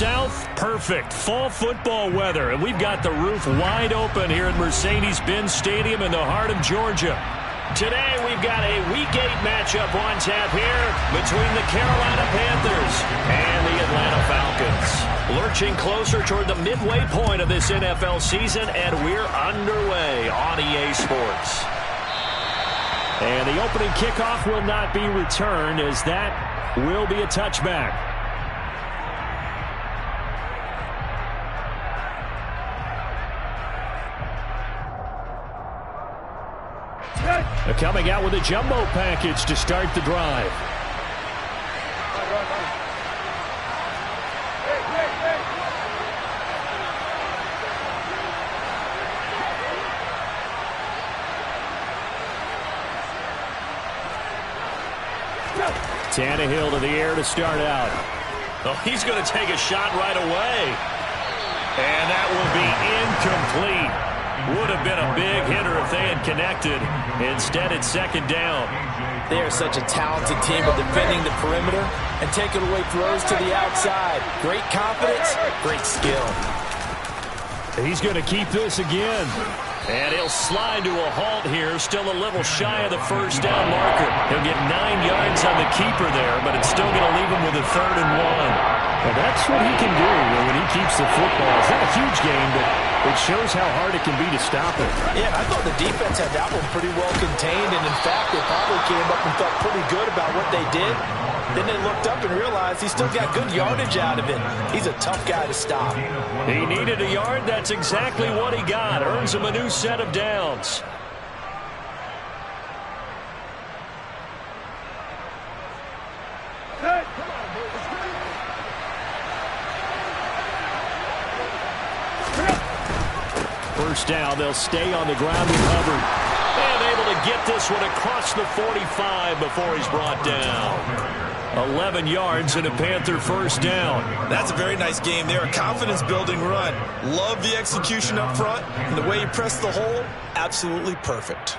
south, perfect. Fall football weather, and we've got the roof wide open here at Mercedes-Benz Stadium in the heart of Georgia. Today, we've got a Week 8 matchup on tap here between the Carolina Panthers and the Atlanta Falcons. Lurching closer toward the midway point of this NFL season, and we're underway on EA Sports. And the opening kickoff will not be returned, as that will be a touchback. Coming out with a jumbo package to start the drive. Tannehill to the air to start out. Oh, he's going to take a shot right away. And that will be incomplete. Would have been a big hitter if they had connected. Instead, it's second down. They are such a talented team of defending the perimeter and taking away throws to the outside. Great confidence, great skill. He's going to keep this again. And he'll slide to a halt here, still a little shy of the first down marker. He'll get 9 yards on the keeper there, but it's still going to leave him with a 3rd and 1. Well, that's what he can do when he keeps the football. It's not a huge game, but it shows how hard it can be to stop it. Yeah, I thought the defense had that one pretty well contained, and in fact, they probably came up and felt pretty good about what they did. Then they looked up and realized he still got good yardage out of it. He's a tough guy to stop. He needed a yard. That's exactly what he got. Earns him a new set of downs. First down, they'll stay on the ground with Hubbard. And able to get this one across the 45 before he's brought down. 11 yards and a Panther first down. That's a very nice game there. A confidence-building run. Love the execution up front. And the way he pressed the hole, absolutely perfect.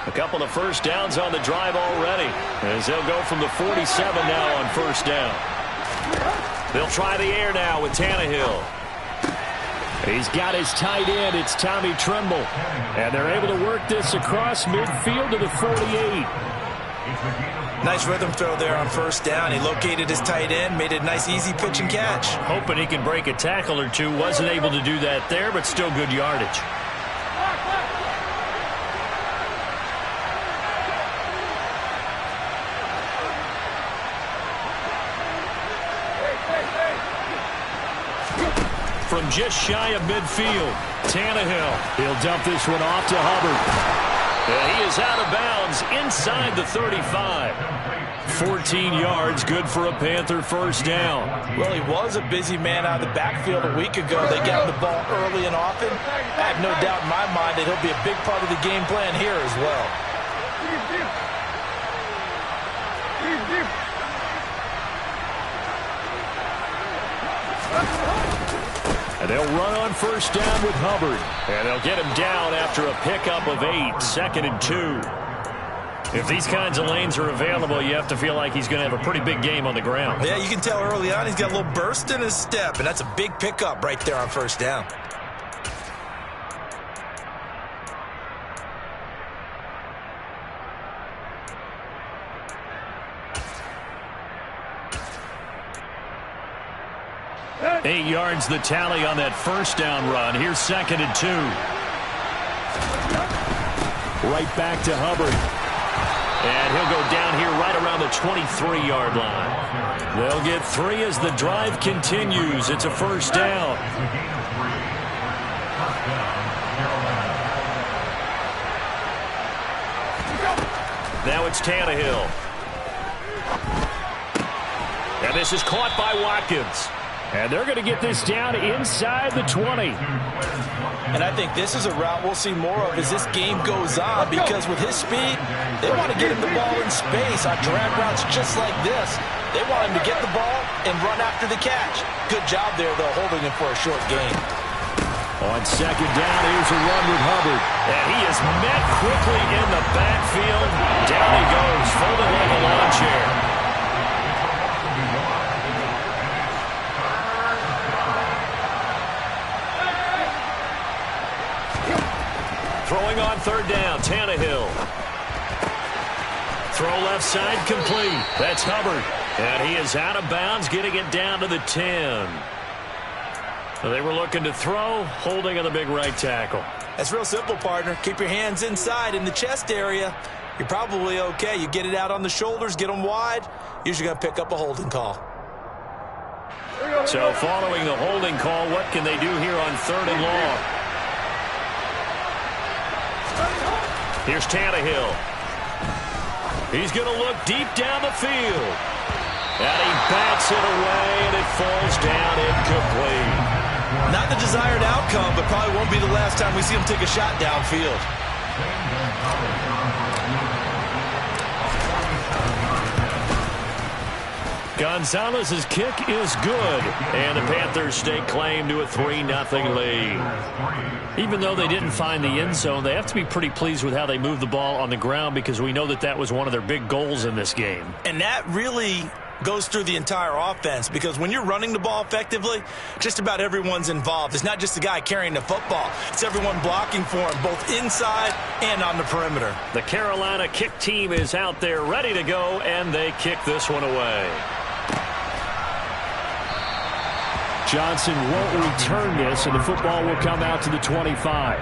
A couple of first downs on the drive already, as they'll go from the 47 now on first down. They'll try the air now with Tannehill. He's got his tight end. It's Tommy Tremble. And they're able to work this across midfield to the 48. Nice rhythm throw there on first down. He located his tight end, made it a nice easy pitch and catch. Hoping he can break a tackle or two. Wasn't able to do that there, but still good yardage. From just shy of midfield, Tannehill. He'll dump this one off to Hubbard. He is out of bounds inside the 35. 14 yards, good for a Panther first down. Well, he was a busy man out of the backfield a week ago. They got him the ball early and often. I have no doubt in my mind that he'll be a big part of the game plan here as well. And they'll run on first down with Hubbard. And they'll get him down after a pickup of 8, 2nd and 2. If these kinds of lanes are available, you have to feel like he's going to have a pretty big game on the ground. Yeah, you can tell early on he's got a little burst in his step, and that's a big pickup right there on first down. Eight yards the tally on that first down run. Here's 2nd and 2. Right back to Hubbard. And he'll go down here right around the 23-yard line. They'll get 3 as the drive continues. It's a first down. Now it's Tannehill. And this is caught by Watkins. And they're going to get this down inside the 20. And I think this is a route we'll see more of as this game goes on, because with his speed, they want to get him the ball in space on drag routes just like this. They want him to get the ball and run after the catch. Good job there, though, holding him for a short gain. On second down, here's a run with Hubbard. And he is met quickly in the backfield. Down he goes, folded like a lawn third down. Tannehill. Throw left side complete. That's Hubbard. And he is out of bounds, getting it down to the 10. They were looking to throw, holding on the big right tackle. That's real simple, partner. Keep your hands inside in the chest area. You're probably okay. You get it out on the shoulders, get them wide. Usually going to pick up a holding call. So following the holding call, what can they do here on 3rd and long? Here's Tannehill. He's going to look deep down the field. And he bats it away, and it falls down incomplete. Not the desired outcome, but probably won't be the last time we see him take a shot downfield. Gonzalez's kick is good, and the Panthers stake claim to a 3-0 lead. Even though they didn't find the end zone, they have to be pretty pleased with how they moved the ball on the ground, because we know that that was one of their big goals in this game. And that really goes through the entire offense, because when you're running the ball effectively, just about everyone's involved. It's not just the guy carrying the football. It's everyone blocking for him, both inside and on the perimeter. The Carolina kick team is out there ready to go, and they kick this one away. Johnson won't return this, and the football will come out to the 25.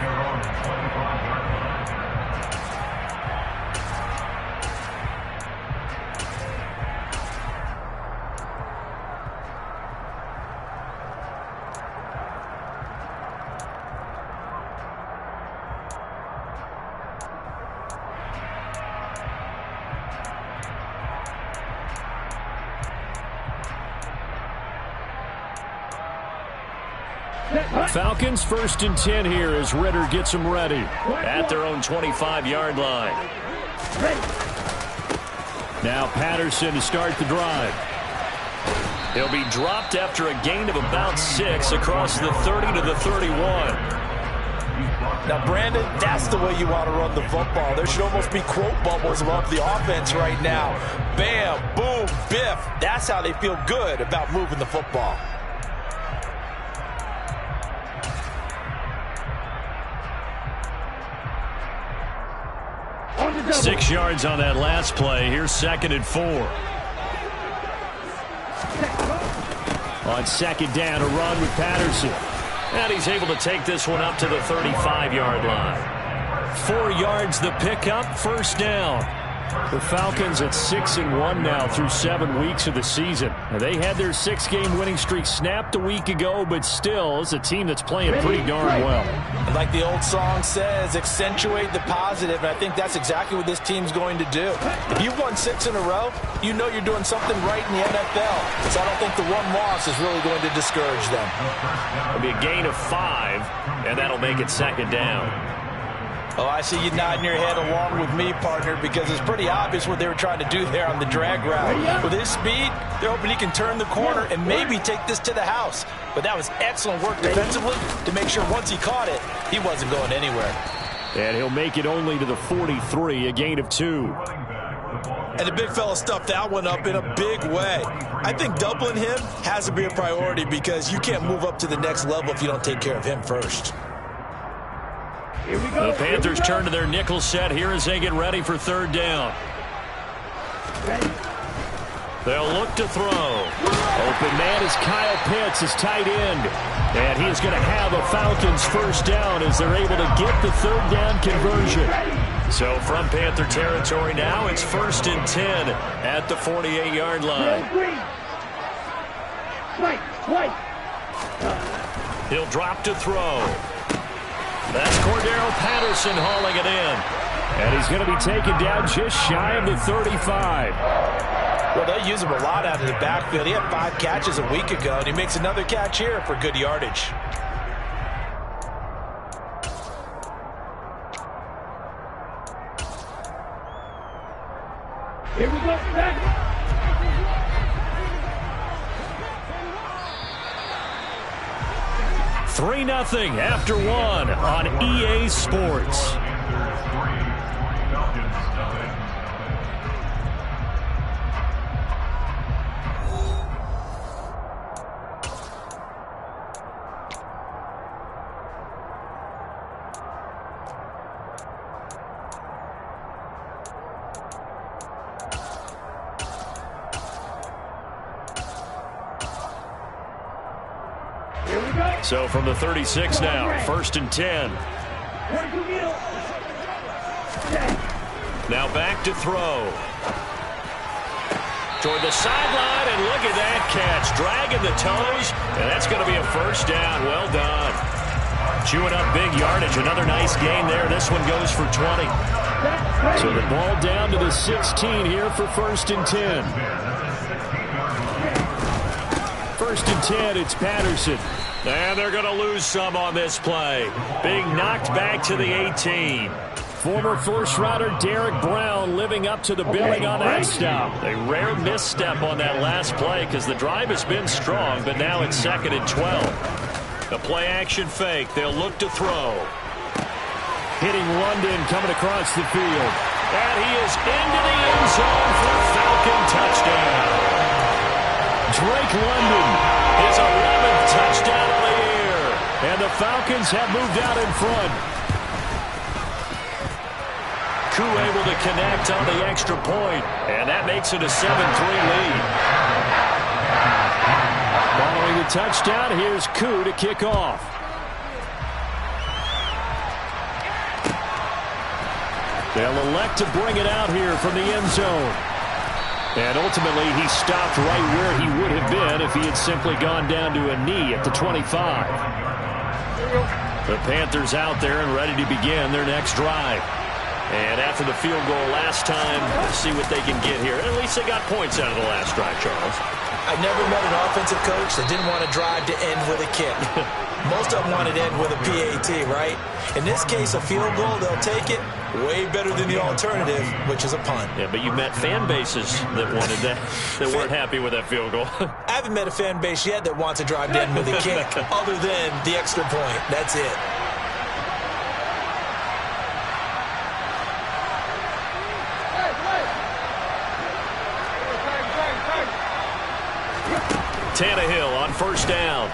Falcons 1st and 10 here as Ritter gets them ready at their own 25-yard line. Now Patterson to start the drive. He'll be dropped after a gain of about 6 across the 30 to the 31. Now, Brandon, that's the way you want to run the football. There should almost be quote bubbles above the offense right now. Bam, boom, biff. That's how they feel good about moving the football. 6 yards on that last play. Here's 2nd and 4. On 2nd down, a run with Patterson. And he's able to take this one up to the 35-yard line. 4 yards the pickup, 1st down. The Falcons at 6-1 now through 7 weeks of the season. Now, they had their 6-game winning streak snapped a week ago, but still, it's a team that's playing pretty darn well. And like the old song says, accentuate the positive, and I think that's exactly what this team's going to do. If you've won 6 in a row, you know you're doing something right in the NFL. So I don't think the one loss is really going to discourage them. It'll be a gain of 5, and that'll make it 2nd down. Oh, I see you nodding your head along with me, partner, because it's pretty obvious what they were trying to do there on the drag route. With his speed, they're hoping he can turn the corner and maybe take this to the house. But that was excellent work defensively to make sure once he caught it, he wasn't going anywhere. And he'll make it only to the 43, a gain of 2. And the big fella stuffed that one up in a big way. I think doubling him has to be a priority, because you can't move up to the next level if you don't take care of him first. The Panthers turn to their nickel set here as they get ready for 3rd down. They'll look to throw. Open man is Kyle Pitts, his tight end. And he is going to have a Falcons 1st down as they're able to get the 3rd down conversion. So from Panther territory now, it's 1st and 10 at the 48-yard line. He'll drop to throw. That's Cordero Patterson hauling it in. And he's going to be taken down just shy of the 35. Well, they use him a lot out of the backfield. He had 5 catches a week ago, and he makes another catch here for good yardage. Here we go. 3-0 after 1 on EA Sports. So from the 36 now, 1st and 10. Now back to throw. Toward the sideline, and look at that catch. Dragging the toes, and that's going to be a 1st down. Well done. Chewing up big yardage. Another nice gain there. This one goes for 20. So the ball down to the 16 here for 1st and 10. 1st and 10, it's Patterson. And they're going to lose some on this play. Being knocked back to the 18. Former first-rounder Derek Brown living up to the billing on that stop. A rare misstep on that last play because the drive has been strong, but now it's 2nd and 12. The play-action fake. They'll look to throw. Hitting London coming across the field. And he is into the end zone for a Falcon touchdown. Drake London, his 11th touchdown of the year. And the Falcons have moved out in front. Koo able to connect on the extra point, and that makes it a 7-3 lead. Following the touchdown, here's Koo to kick off. They'll elect to bring it out here from the end zone. And ultimately, he stopped right where he would have been if he had simply gone down to a knee at the 25. The Panthers out there and ready to begin their next drive. And after the field goal last time, let's see what they can get here. At least they got points out of the last drive, Charles. I never met an offensive coach that didn't want to drive to end with a kick. Most of them want it to end with a PAT, right? In this case, a field goal, they'll take it. Way better than the alternative, which is a punt. Yeah, but you met fan bases that wanted that, that weren't happy with that field goal. I haven't met a fan base yet that wants to drive to end with a kick other than the extra point. That's it. Tannehill on 1st down.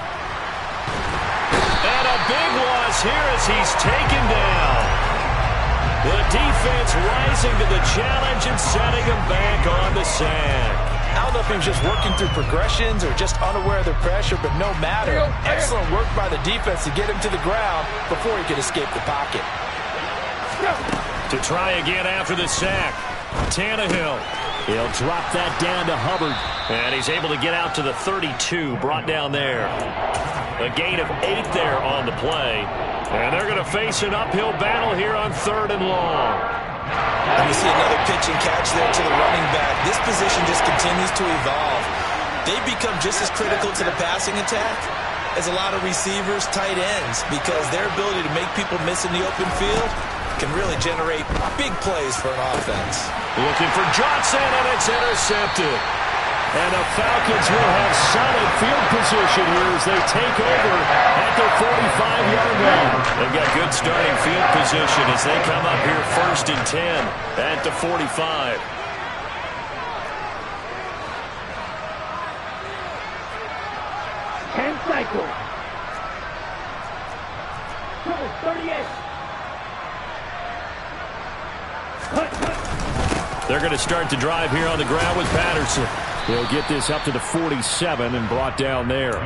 And a big loss here as he's taken down. The defense rising to the challenge and setting him back on the sack. I don't know if he was just working through progressions or just unaware of the pressure, but no matter. Excellent work by the defense to get him to the ground before he could escape the pocket. To try again after the sack, Tannehill. He'll drop that down to Hubbard. And he's able to get out to the 32, brought down there. A gain of 8 there on the play. And they're going to face an uphill battle here on 3rd and long. And you see another pitch and catch there to the running back. This position just continues to evolve. They become just as critical to the passing attack as a lot of receivers, tight ends, because their ability to make people miss in the open field can really generate big plays for an offense. Looking for Johnson, and it's intercepted. And the Falcons will have solid field position here as they take over at the 45-yard line. They've got good starting field position as they come up here 1st and 10 at the 45. Cycle. 38. They're going to start the drive here on the ground with Patterson. They'll get this up to the 47 and brought down there.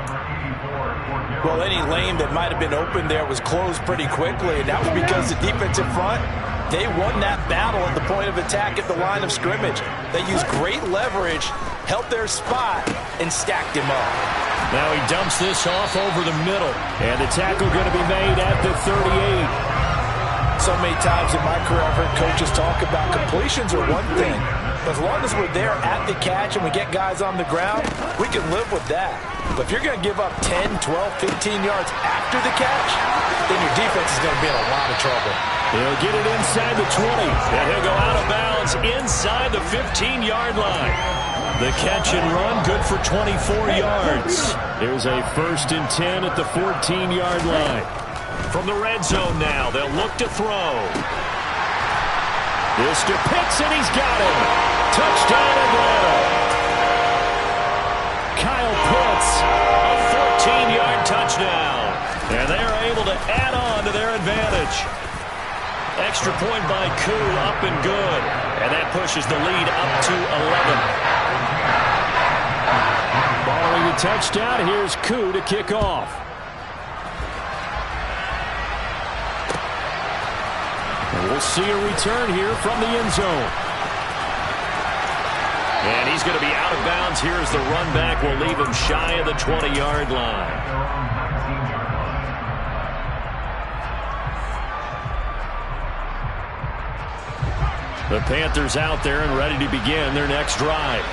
Well, any lane that might have been open there was closed pretty quickly, and that was because the defensive front, they won that battle at the point of attack at the line of scrimmage. They used great leverage, held their spot, and stacked him up. Now he dumps this off over the middle, and the tackle going to be made at the 38. So many times in my career I've heard coaches talk about completions are one thing. As long as we're there at the catch and we get guys on the ground, we can live with that. But if you're going to give up 10, 12, 15 yards after the catch, then your defense is going to be in a lot of trouble. He'll get it inside the 20, and he'll go out of bounds inside the 15-yard line. The catch and run good for 24 yards. There's a 1st and 10 at the 14-yard line. From the red zone now, they'll look to throw. This to Pitts, and he's got him. Touchdown, Atlanta. Kyle Pitts, a 14-yard touchdown. And they're able to add on to their advantage. Extra point by Koo, up and good. And that pushes the lead up to 11. Following the touchdown, here's Koo to kick off. We'll see a return here from the end zone. And he's going to be out of bounds here as the run back will leave him shy of the 20-yard line. The Panthers out there and ready to begin their next drive.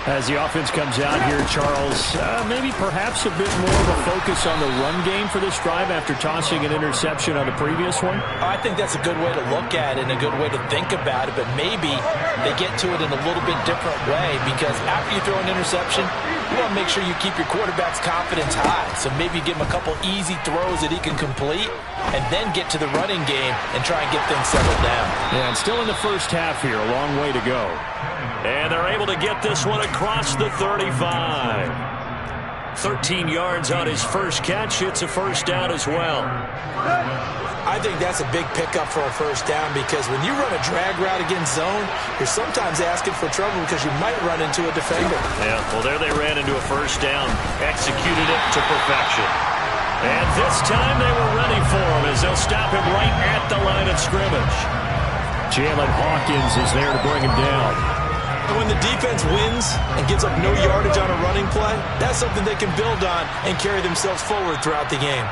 As the offense comes out here, Charles, maybe perhaps a bit more of a focus on the run game for this drive after tossing an interception on the previous one? I think that's a good way to look at it and a good way to think about it, but maybe they get to it in a little bit different way because after you throw an interception, you want to make sure you keep your quarterback's confidence high. So maybe give him a couple easy throws that he can complete and then get to the running game and try and get things settled down. Yeah, and still in the first half here, a long way to go. And they're able to get this one across the 35. 13 yards on his first catch. It's a first down as well. I think that's a big pickup for a first down because when you run a drag route against zone, you're sometimes asking for trouble because you might run into a defender. Yeah, well, there they ran into a first down. Executed it to perfection. And this time they were ready for him as they'll stop him right at the line of scrimmage. Jalen Hawkins is there to bring him down. And when the defense wins and gives up no yardage on a running play, that's something they can build on and carry themselves forward throughout the game.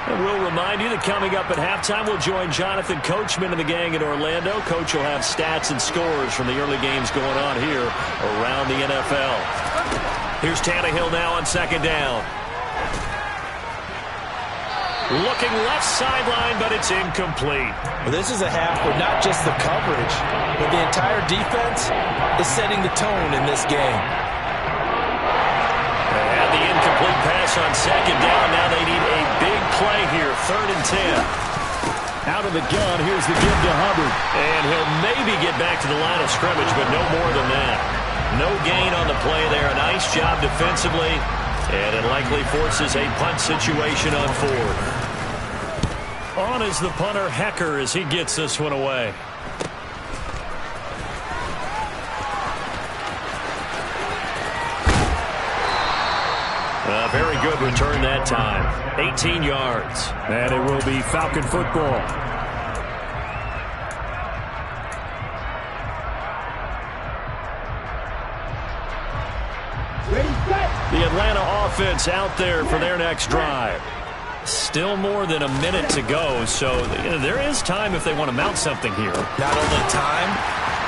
And we'll remind you that coming up at halftime, we'll join Jonathan Coachman and the gang in Orlando. Coach will have stats and scores from the early games going on here around the NFL. Here's Tannehill now on second down. Looking left sideline, but it's incomplete. Well, this is a half where not just the coverage, but the entire defense is setting the tone in this game. And the incomplete pass on second down. Now they need a big play here, 3rd and 10. Out of the gun, here's the give to Hubbard. And he'll maybe get back to the line of scrimmage, but no more than that. No gain on the play there. A nice job defensively. And it likely forces a punt situation on 4th. On is the punter, Hecker, as he gets this one away. A very good return that time. 18 yards. And it will be Falcon football. The Atlanta offense out there for their next drive. Still more than a minute to go, so there is time if they want to mount something here. Not only time,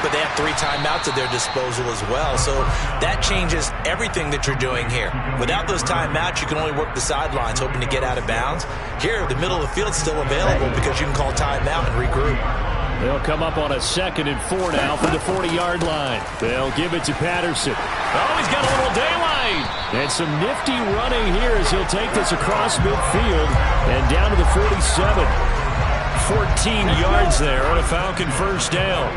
but they have 3 timeouts at their disposal as well, so that changes everything that you're doing here. Without those timeouts, you can only work the sidelines, hoping to get out of bounds. Here, the middle of the field's still available because you can call timeout and regroup. They'll come up on a 2nd and 4 now from the 40-yard line. They'll give it to Patterson. Oh, he's got a little daylight. And some nifty running here as he'll take this across midfield and down to the 47. 14 yards there on a Falcon first down.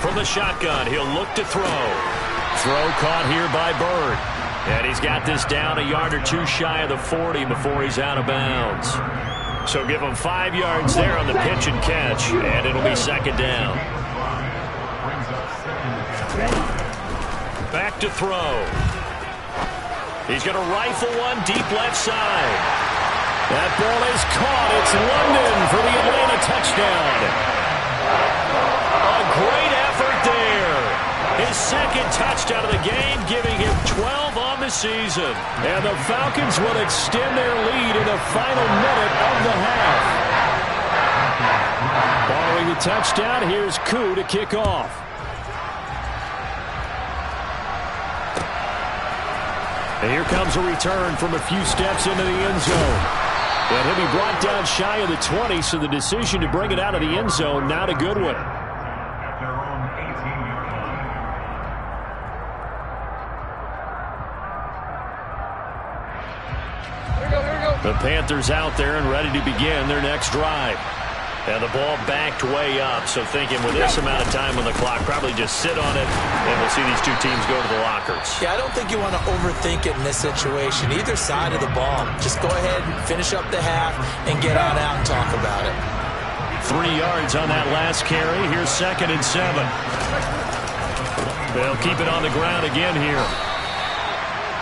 From the shotgun, he'll look to throw. Throw caught here by Bird. And he's got this down a yard or 2 shy of the 40 before he's out of bounds. So give him 5 yards there on the pitch and catch, and it'll be 2nd down. Back to throw. He's going to rifle one deep left side. That ball is caught. It's London for the Atlanta touchdown. A great effort there. His 2nd touchdown of the game, giving him 12 on the season. And the Falcons will extend their lead in the final minute of the half. Following the touchdown, here's Koo to kick off. And here comes a return from a few steps into the end zone. And he'll be brought down shy of the 20, so the decision to bring it out of the end zone, not a good one. The Panthers out there and ready to begin their next drive. And the ball backed way up, so thinking with this amount of time on the clock, probably just sit on it, and we'll see these two teams go to the lockers. Yeah, I don't think you want to overthink it in this situation. Either side of the ball. Just go ahead and finish up the half and get on out and talk about it. 3 yards on that last carry. Here's 2nd and 7. They'll keep it on the ground again here.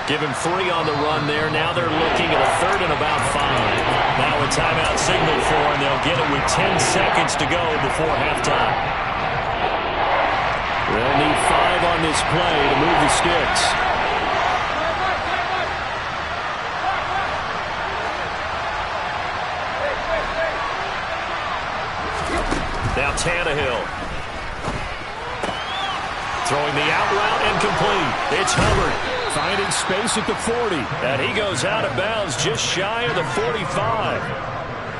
Give him 3 on the run there. Now they're looking at a 3rd and about 5. Now a timeout signal for him. They'll get it with 10 seconds to go before halftime. They'll need 5 on this play to move the sticks. Now Tannehill. Throwing the out route and complete. It's Hubbard. Finding space at the 40. And he goes out of bounds just shy of the 45.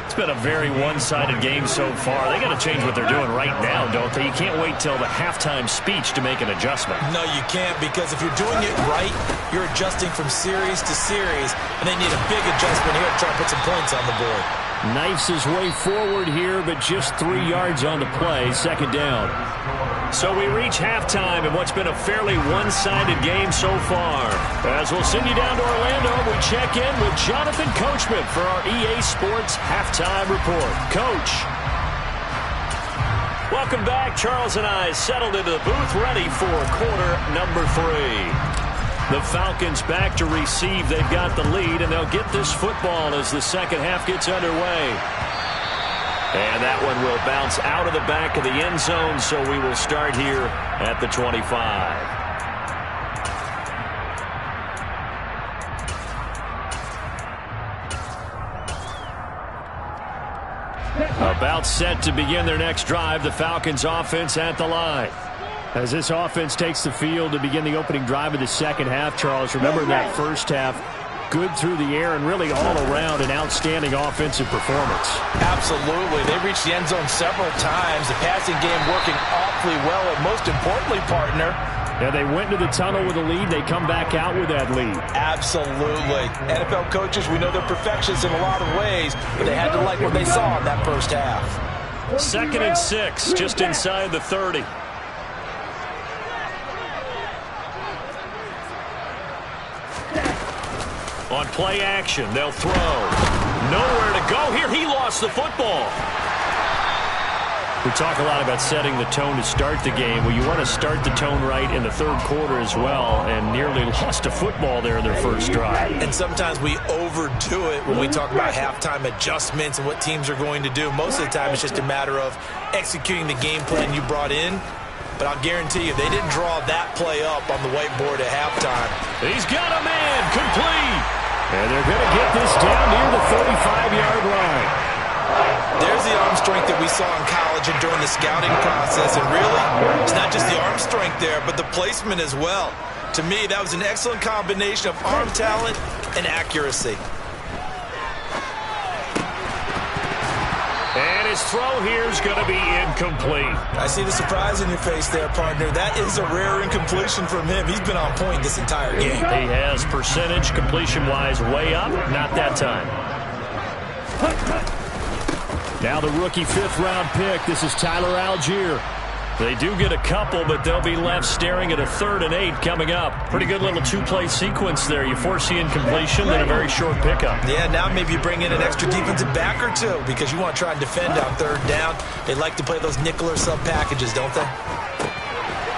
It's been a very one-sided game so far. They got to change what they're doing right now, don't they? You can't wait till the halftime speech to make an adjustment. No, you can't, because if you're doing it right, you're adjusting from series to series, and they need a big adjustment here to try to put some points on the board. Knifes his way forward here, but just 3 yards on the play, 2nd down. So we reach halftime in what's been a fairly one-sided game so far. As we'll send you down to Orlando, we check in with Jonathan Coachman for our EA Sports Halftime Report. Coach. Welcome back. Charles and I settled into the booth, ready for quarter number 3. The Falcons back to receive. They've got the lead, and they'll get this football as the second half gets underway. And that one will bounce out of the back of the end zone, so we will start here at the 25. About set to begin their next drive, the Falcons offense at the line. As this offense takes the field to begin the opening drive of the second half, Charles, remember that first half, good through the air and really all around an outstanding offensive performance. Absolutely. They reached the end zone several times. The passing game working awfully well, and most importantly, partner, yeah, they went into the tunnel with a lead. They come back out with that lead. Absolutely. NFL coaches, we know they're perfectionists in a lot of ways, but they had to like what they saw in that first half. 2nd and 6, just inside the 30. On play action, they'll throw. Nowhere to go here. He lost the football. We talk a lot about setting the tone to start the game. Well, you want to start the tone right in the 3rd quarter as well, and nearly lost a football there in their first drive. And sometimes we overdo it when we talk about halftime adjustments and what teams are going to do. Most of the time, it's just a matter of executing the game plan you brought in. But I'll guarantee you, they didn't draw that play up on the whiteboard at halftime. He's got a man, complete. And they're going to get this down near the 35-yard line. There's the arm strength that we saw in college and during the scouting process. And really, it's not just the arm strength there, but the placement as well. To me, that was an excellent combination of arm talent and accuracy. And his throw here is going to be incomplete. I see the surprise in your face there, partner. That is a rare incompletion from him. He's been on point this entire game. He has percentage completion-wise way up. Not that time. Now the rookie 5th-round pick. This is Tyler Algier. They do get a couple, but they'll be left staring at a 3rd and 8 coming up. Pretty good little 2-play sequence there. You foresee incompletion, then a very short pickup. Yeah, now maybe you bring in an extra defensive back or two because you want to try and defend on 3rd down. They like to play those nickel or sub packages, don't they?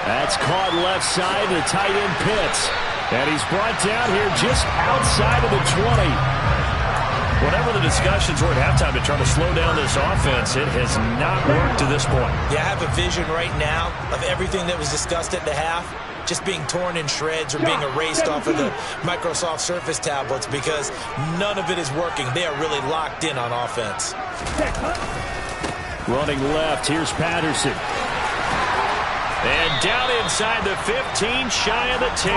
That's caught left side to the tight end Pitts. And he's brought down here just outside of the 20. Whatever the discussions were at halftime to try to slow down this offense, it has not worked to this point. Yeah, I have a vision right now of everything that was discussed at the half just being torn in shreds or being erased off of the Microsoft Surface tablets because none of it is working. They are really locked in on offense. Running left, here's Patterson. And down inside the 15, shy of the 10.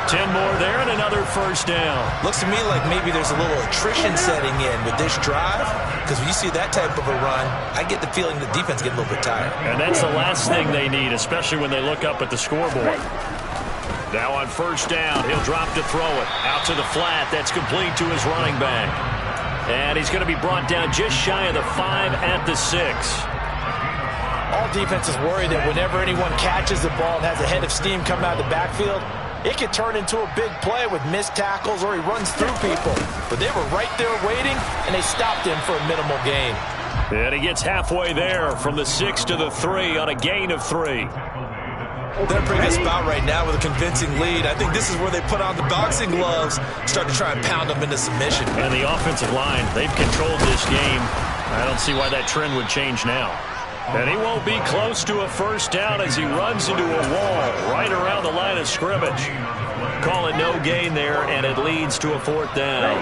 10 more there and another first down. Looks to me like maybe there's a little attrition setting in with this drive because when you see that type of a run, I get the feeling the defense get a little bit tired. And that's the last thing they need, especially when they look up at the scoreboard. Now on first down, he'll drop to throw it. Out to the flat, that's complete to his running back. And he's going to be brought down just shy of the 5 at the 6. All defenses worry that whenever anyone catches the ball and has a head of steam come out of the backfield, it can turn into a big play with missed tackles or he runs through people. But they were right there waiting, and they stopped him for a minimal gain. And he gets halfway there from the 6 to the 3 on a gain of 3. They're in a pretty good spot right now with a convincing lead. I think this is where they put on the boxing gloves, start to try and pound them into submission. And the offensive line, they've controlled this game. I don't see why that trend would change now. And he won't be close to a first down as he runs into a wall right around the line of scrimmage. Call it no gain there, and it leads to a fourth down.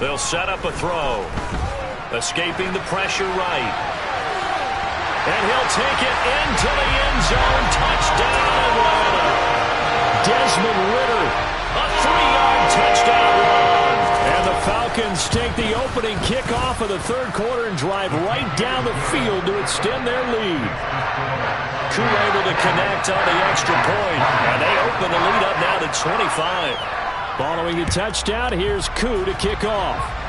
They'll set up a throw. Escaping the pressure right. And he'll take it into the end zone. Touchdown, Atlanta. Desmond Ridder, a 3-yard touchdown run. And the Falcons take the opening kickoff of the third quarter and drive right down the field to extend their lead. Koo able to connect on the extra point. And they open the lead up now to 25. Following the touchdown, here's Koo to kick off.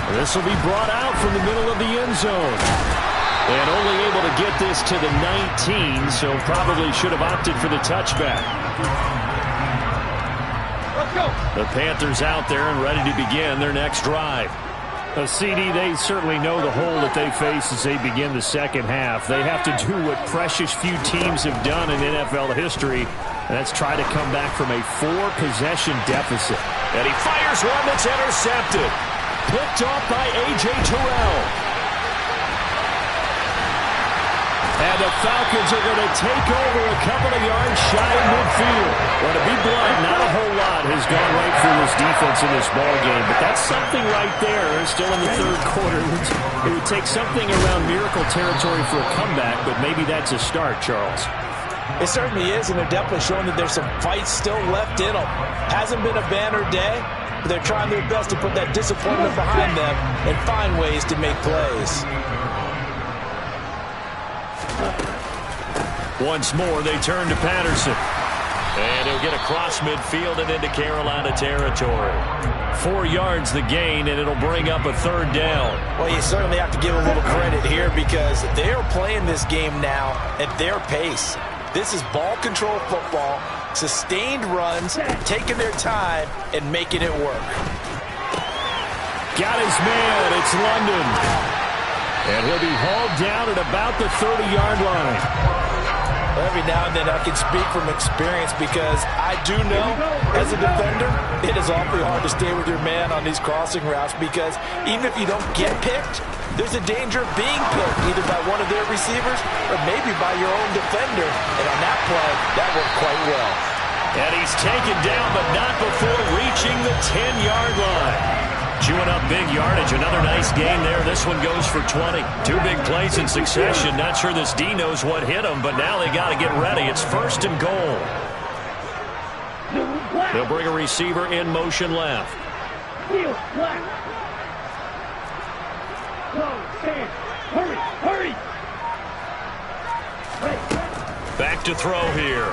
This will be brought out from the middle of the end zone. And only able to get this to the 19, so probably should have opted for the touchback. Let's go. The Panthers out there and ready to begin their next drive. A CD, they certainly know the hole that they face as they begin the second half. They have to do what precious few teams have done in NFL history, and that's try to come back from a 4-possession deficit. And he fires one that's intercepted. Picked off by A.J. Terrell. And the Falcons are going to take over a couple of yards shy of midfield. Well, to be blunt, not a whole lot has gone right for this defense in this ballgame, but that's something right there still in the third quarter. It would take something around miracle territory for a comeback, but maybe that's a start, Charles. It certainly is, and they're definitely showing that there's some fight still left in them. Hasn't been a banner day. They're trying their best to put that disappointment behind them and find ways to make plays. Once more, they turn to Patterson. And he'll get across midfield and into Carolina territory. 4 yards the gain, and it'll bring up a third down. Well, you certainly have to give a little credit here because they are playing this game now at their pace. This is ball control football. Sustained runs, taking their time, and making it work. Got his man. It's London. And he'll be hauled down at about the 30-yard line. Every now and then I can speak from experience because I do know, as a defender, it is awfully hard to stay with your man on these crossing routes because even if you don't get picked, there's a danger of being picked either by one of their receivers or maybe by your own defender. And on that play, that worked quite well. And he's taken down, but not before reaching the 10-yard line. Chewing up big yardage. Another nice gain there. This one goes for 20. 2 big plays in succession. Not sure this D knows what hit him, but now they got to get ready. It's first and goal. They'll bring a receiver in motion left. Hurry. Back to throw here.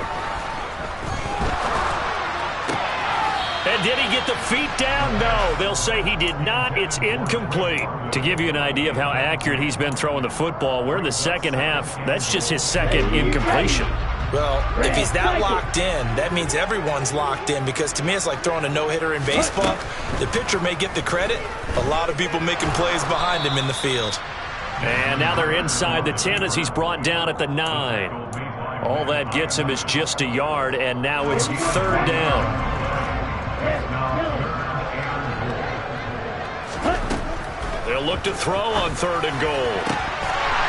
And did he get the feet down? No, they'll say he did not. It's incomplete. To give you an idea of how accurate he's been throwing the football, we're in the second half. That's just his second incompletion. Well, if he's that locked in, that means everyone's locked in because to me it's like throwing a no-hitter in baseball. The pitcher may get the credit. A lot of people making plays behind him in the field. And now they're inside the 10 as he's brought down at the 9. All that gets him is just a yard, and now it's third down. They'll look to throw on third and goal.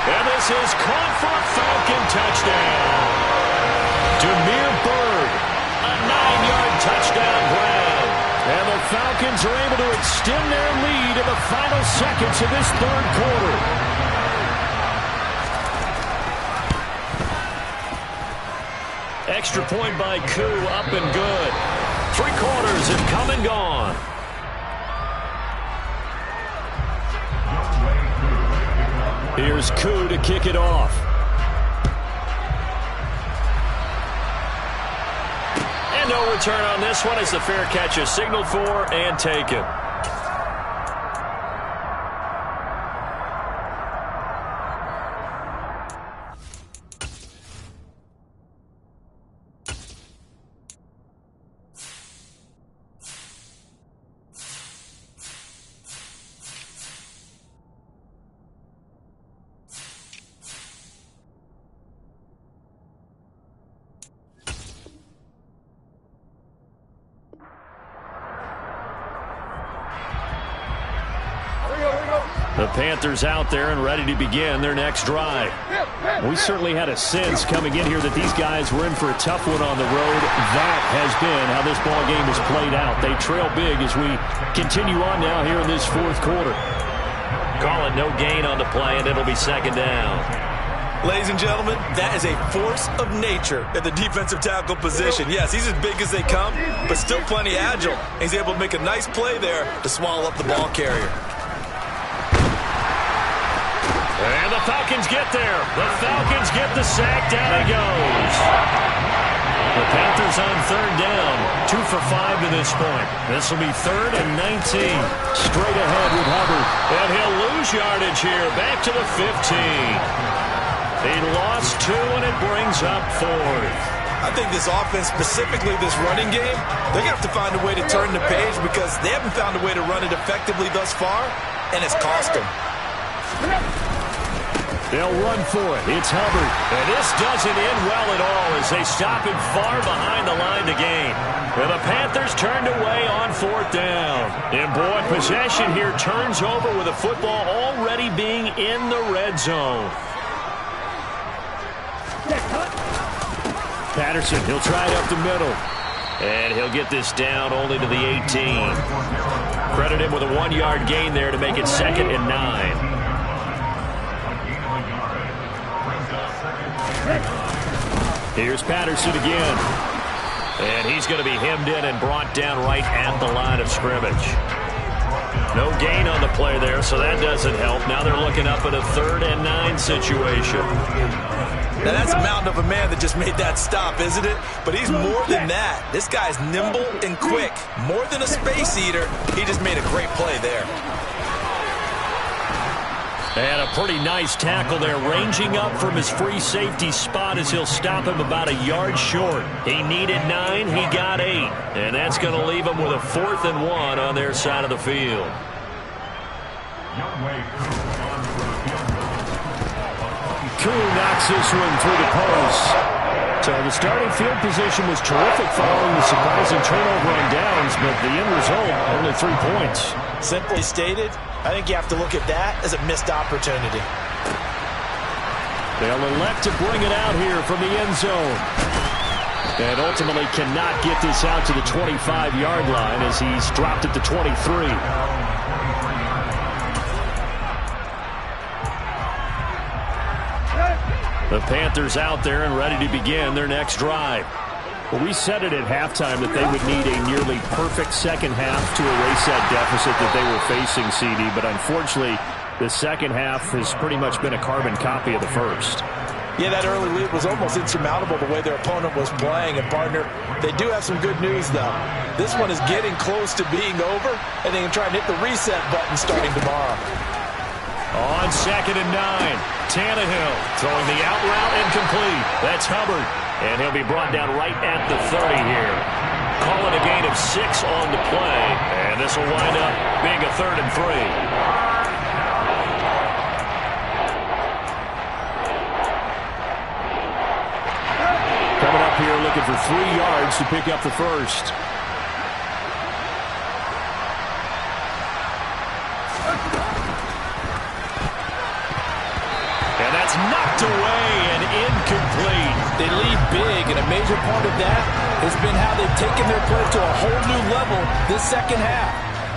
And this is caught for a Falcon touchdown. Demir Bird, a 9-yard touchdown grab. And the Falcons are able to extend their lead in the final seconds of this third quarter. Extra point by Koo, up and good. 3 quarters have come and gone. Here's Koo to kick it off. And no return on this one as the fair catch is signaled for and taken. The Panthers out there and ready to begin their next drive. We certainly had a sense coming in here that these guys were in for a tough one on the road. That has been how this ball game has played out. They trail big as we continue on now here in this fourth quarter. Call it no gain on the play, and it'll be second down. Ladies and gentlemen, that is a force of nature at the defensive tackle position. Yes, he's as big as they come, but still plenty agile. He's able to make a nice play there to swallow up the ball carrier. And the Falcons get there. The Falcons get the sack. Down he goes. The Panthers on third down. 2 for 5 to this point. This will be 3rd and 19. Straight ahead with Hubbard. And he'll lose yardage here. Back to the 15. He lost 2, and it brings up 4th. I think this offense, specifically this running game, they're going to have to find a way to turn the page because they haven't found a way to run it effectively thus far, and it's cost them. They'll run for it. It's Hubbard. And this doesn't end well at all as they stop him far behind the line to gain. And the Panthers turned away on 4th down. And boy, possession here turns over with the football already being in the red zone. Patterson, he'll try it up the middle. And he'll get this down only to the 18. Credit him with a 1-yard gain there to make it 2nd and 9. Here's Patterson again. And he's going to be hemmed in and brought down right at the line of scrimmage. No gain on the play there, so that doesn't help. Now they're looking up at a 3rd and 9 situation. Now that's a mountain of a man that just made that stop, isn't it? But he's more than that. This guy's nimble and quick. More than a space eater, he just made a great play there. And a pretty nice tackle there, ranging up from his free safety spot as he'll stop him about a yard short. He needed 9, he got 8. And that's going to leave him with a 4th and 1 on their side of the field. Koo knocks this one through the post. So the starting field position was terrific following the surprising turnover on downs, but the end result, only 3 points. Simply stated, I think you have to look at that as a missed opportunity. They'll elect to bring it out here from the end zone. And ultimately cannot get this out to the 25-yard line as he's dropped at the 23. The Panthers out there and ready to begin their next drive. Well, we said it at halftime that they would need a nearly perfect second half to erase that deficit that they were facing, CD. But unfortunately, the second half has pretty much been a carbon copy of the first. Yeah, that early lead was almost insurmountable the way their opponent was playing. And, partner, they do have some good news, though. This one is getting close to being over, and they can try and hit the reset button starting tomorrow. On 2nd and 9, Tannehill throwing the out route incomplete. That's Hubbard, and he'll be brought down right at the 30 here. Call it a gain of 6 on the play, and this will wind up being a 3rd and 3. Coming up here looking for 3 yards to pick up the first. And that's knocked away and incomplete. They lead big, and a major part of that has been how they've taken their play to a whole new level this second half.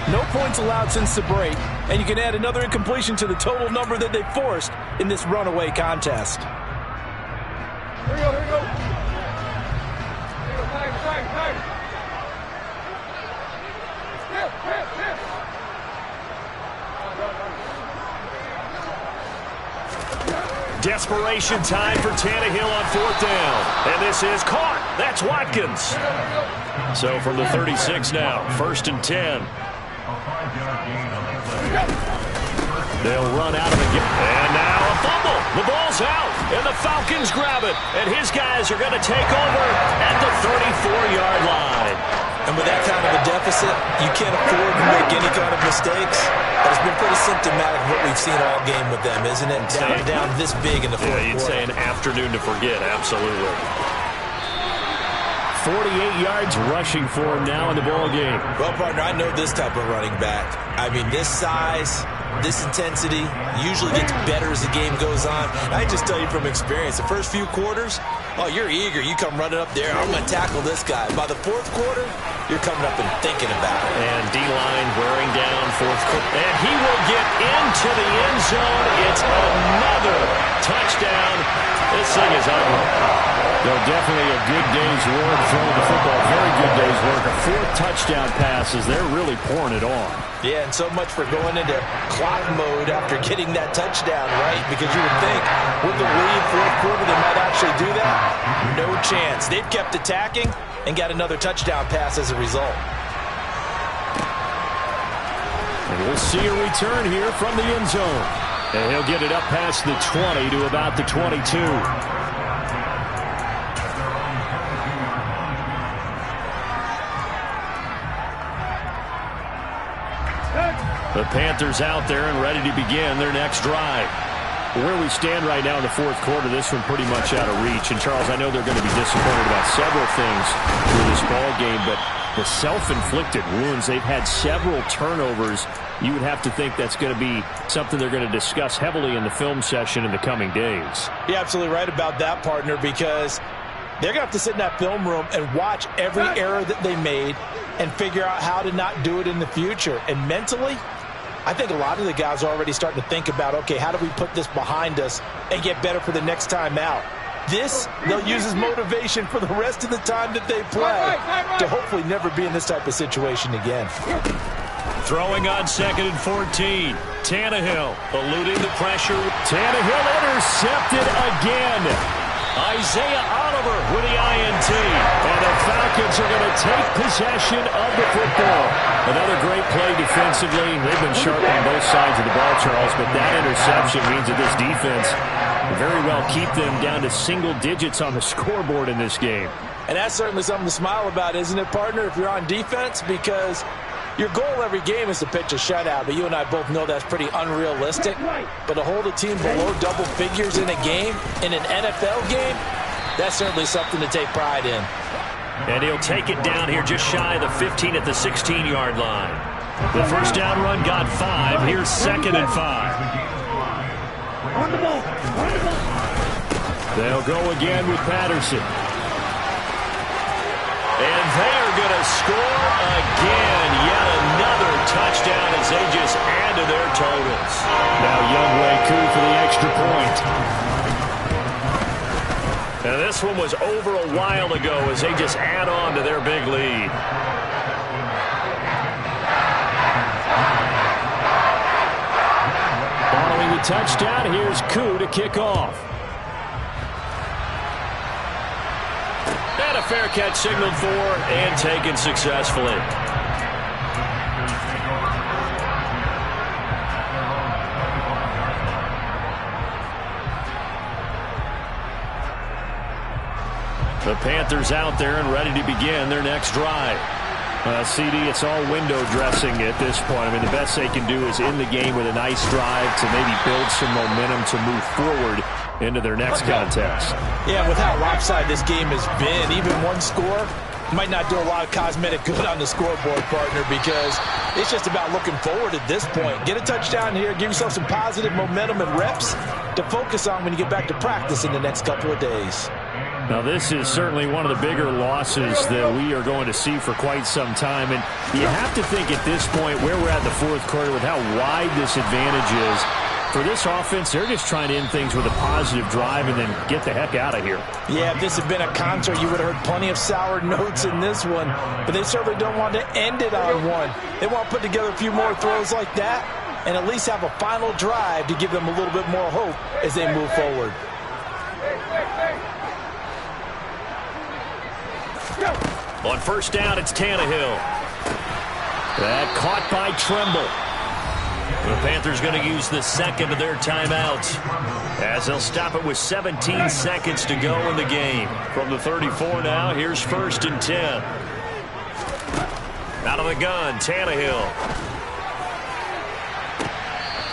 No points allowed since the break, and you can add another incompletion to the total number that they forced in this runaway contest. Here we go, here we go. Time. Hip. Desperation time for Tannehill on 4th down. And this is caught. That's Watkins. So from the 36 now, 1st and 10. They'll run out of it again. And now a fumble. The ball's out. And the Falcons grab it. And his guys are going to take over at the 34-yard line. And with that kind of a deficit, you can't afford to make any kind of mistakes. But it's been pretty symptomatic of what we've seen all game with them, isn't it? Down this big in the fourth quarter. You'd say an afternoon to forget, absolutely. 48 yards rushing for him now in the ball game. Well, partner, I know this type of running back. I mean, this size, this intensity usually gets better as the game goes on. I just tell you from experience, the first few quarters, oh, you're eager. You come running up there. I'm going to tackle this guy. By the fourth quarter, you're coming up and thinking about it. And D-line wearing down fourth quarter. And he will get into the end zone. It's another touchdown. This thing is ugly. No, definitely a good day's work throwing the football. Very good day's work. A 4th touchdown passes. They're really pouring it on. Yeah, and so much for going into clock mode after getting that touchdown, right? Because you would think with the lead, fourth quarter, they might actually do that. No chance. They've kept attacking and got another touchdown pass as a result. And we'll see a return here from the end zone. And he'll get it up past the 20 to about the 22. The Panthers out there and ready to begin their next drive. Where we stand right now in the fourth quarter, this one pretty much out of reach. And, Charles, I know they're going to be disappointed about several things through this ball game, but the self-inflicted wounds, they've had several turnovers. You would have to think that's going to be something they're going to discuss heavily in the film session in the coming days. You're absolutely right about that, partner, because they're going to have to sit in that film room and watch every error that they made and figure out how to not do it in the future. And mentally, I think a lot of the guys are already starting to think about, okay, how do we put this behind us and get better for the next time out? This, they'll use as motivation for the rest of the time that they play to hopefully never be in this type of situation again. Throwing on 2nd and 14. Tannehill eluding the pressure. Tannehill intercepted again. Isaiah Oliver with the INT. And the Falcons are going to take possession of the football. Another great play defensively. They've been sharp on both sides of the ball, Charles, but that interception means that this defense very well keep them down to single digits on the scoreboard in this game. And that's certainly something to smile about, isn't it, partner, if you're on defense? Because your goal every game is to pitch a shutout, but you and I both know that's pretty unrealistic. But to hold a team below double figures in a game, in an NFL game, that's certainly something to take pride in. And he'll take it down here just shy of the 15 at the 16-yard line. The first down run got 5. Here's 2nd and 5. They'll go again with Patterson. And they are going to score again. Yet another touchdown as they just add to their totals. Now Younghoe Koo for the extra point. Now this one was over a while ago as they just add on to their big lead. Following the touchdown, here's Koo to kick off. And a fair catch signaled for and taken successfully. The Panthers out there and ready to begin their next drive. CD, it's all window dressing at this point. I mean, the best they can do is in the game with a nice drive to maybe build some momentum to move forward into their next contest. Yeah, with how lopsided this game has been, even one score might not do a lot of cosmetic good on the scoreboard, partner, because it's just about looking forward at this point. Get a touchdown here, give yourself some positive momentum and reps to focus on when you get back to practice in the next couple of days. Now, this is certainly one of the bigger losses that we are going to see for quite some time. And you have to think at this point where we're at in the fourth quarter with how wide this advantage is. For this offense, they're just trying to end things with a positive drive and then get the heck out of here. Yeah, if this had been a concert, you would have heard plenty of sour notes in this one. But they certainly don't want to end it on one. They want to put together a few more throws like that and at least have a final drive to give them a little bit more hope as they move forward. On first down, it's Tannehill. That caught by Tremble. The Panthers going to use the second of their timeouts as they'll stop it with 17 seconds to go in the game. From the 34 now, here's 1st and 10. Out of the gun, Tannehill.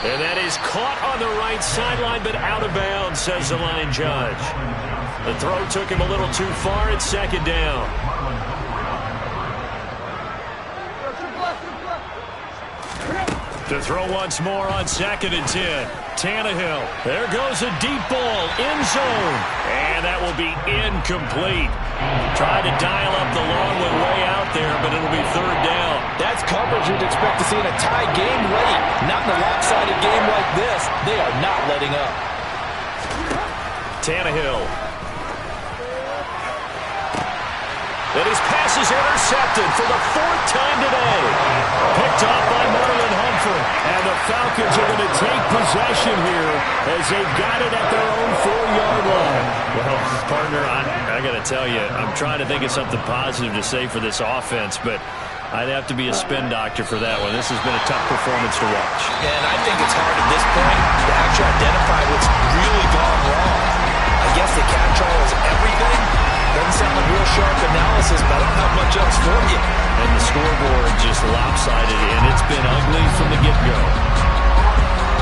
And that is caught on the right sideline, but out of bounds, says the line judge. The throw took him a little too far. It's second down. To throw once more on 2nd and 10. Tannehill. There goes a deep ball. End zone. And that will be incomplete. Tried to dial up the long one way out there, but it'll be 3rd down. That's coverage you'd expect to see in a tie game late. Not in a lopsided game like this. They are not letting up. Tannehill. And his pass is intercepted for the 4th time today. Picked off by Marlon Humphrey. And the Falcons are going to take possession here as they've got it at their own 4-yard line. Well, partner, I got to tell you, I'm trying to think of something positive to say for this offense, but I'd have to be a spin doctor for that one. This has been a tough performance to watch. And I think it's hard at this point to actually identify what's really gone wrong. I guess the catch-all is everything. Doesn't sound like real sharp analysis, but I don't have much else for you. And the scoreboard just lopsided, and it's been ugly from the get-go.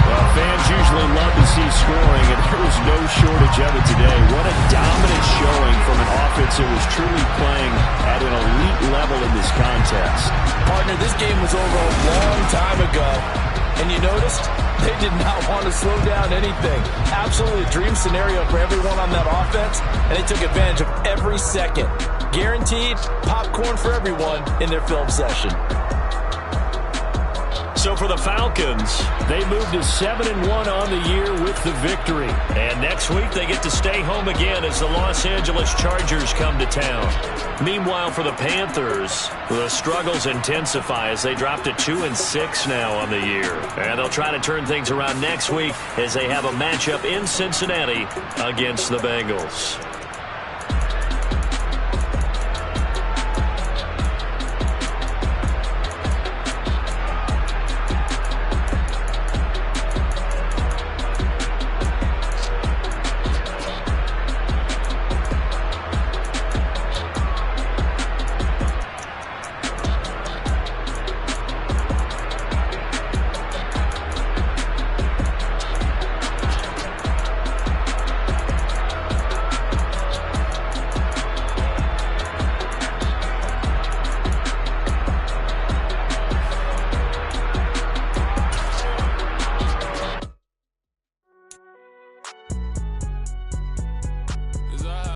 Well, fans usually love to see scoring, and there was no shortage of it today. What a dominant showing from an offense that was truly playing at an elite level in this contest. Partner, this game was over a long time ago. And you noticed they did not want to slow down anything. Absolutely a dream scenario for everyone on that offense, and they took advantage of every second. Guaranteed popcorn for everyone in their film session. So for the Falcons, they moved to 7-1 on the year with the victory. And next week they get to stay home again as the Los Angeles Chargers come to town. Meanwhile, for the Panthers, the struggles intensify as they drop to 2-6 now on the year. And they'll try to turn things around next week as they have a matchup in Cincinnati against the Bengals.